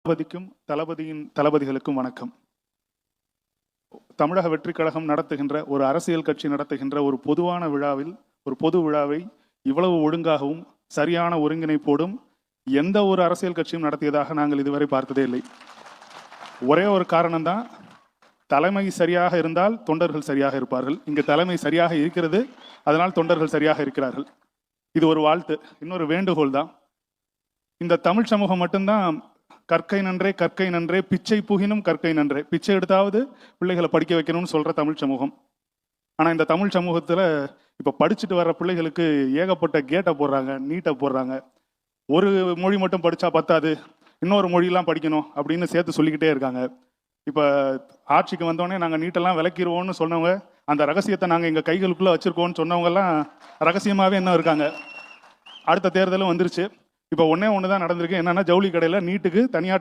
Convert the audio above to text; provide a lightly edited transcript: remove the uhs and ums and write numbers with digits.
தளபதியின் தளபதிகளுக்கும் வணக்கம். தமிழக வெற்றிக் கழகம் நடத்துகின்ற ஒரு அரசியல் கட்சி நடத்துகின்ற ஒரு பொதுவான விழாவில் ஒரு பொது விழாவை இவ்வளவு ஒழுங்காகவும் சரியான ஒருங்கிணைப்போடும் எந்த ஒரு அரசியல் கட்சியும் நடத்தியதாக நாங்கள் இதுவரை பார்த்ததே இல்லை. ஒரே ஒரு காரணம்தான், தலைமை சரியாக இருந்தால் தொண்டர்கள் சரியாக இருப்பார்கள். இங்கு தலைமை சரியாக இருக்கிறது, அதனால் தொண்டர்கள் சரியாக இருக்கிறார்கள். இது ஒரு வாழ்த்து. இன்னொரு வேண்டுகோள் தான், இந்த தமிழ் சமூகம் மட்டும்தான் கற்கை நன்றே பிச்சை புகினும் கற்கை நன்றே, பிச்சை எடுத்தாவது பிள்ளைகளை படிக்க வைக்கணும்னு சொல்ற தமிழ் சமூகம். ஆனா இந்த தமிழ் சமூகத்துல இப்ப படிச்சுட்டு வர்ற பிள்ளைகளுக்கு ஏகப்பட்ட கேட்டை போடுறாங்க, நீட்டை போடுறாங்க. ஒரு மொழி மட்டும் படிச்சா பத்தாது, இன்னொரு மொழியெல்லாம் படிக்கணும் அப்படின்னு சேர்த்து சொல்லிக்கிட்டே இருக்காங்க. இப்ப ஆட்சிக்கு வந்தோடனே நாங்க நீட்டெல்லாம் விளக்கிடுவோம்னு சொன்னவங்க, அந்த ரகசியத்தை நாங்க எங்க கைகளுக்குள்ள வச்சிருக்கோம்னு சொன்னவங்க எல்லாம் ரகசியமாவே என்ன இருக்காங்க. அடுத்த தேர்தலும் வந்துருச்சு. இப்ப ஒன்னே ஒண்ணுதான் நடந்திருக்கு. என்னன்னா, ஜவுளி கடையில நீட்டுக்கு தனியா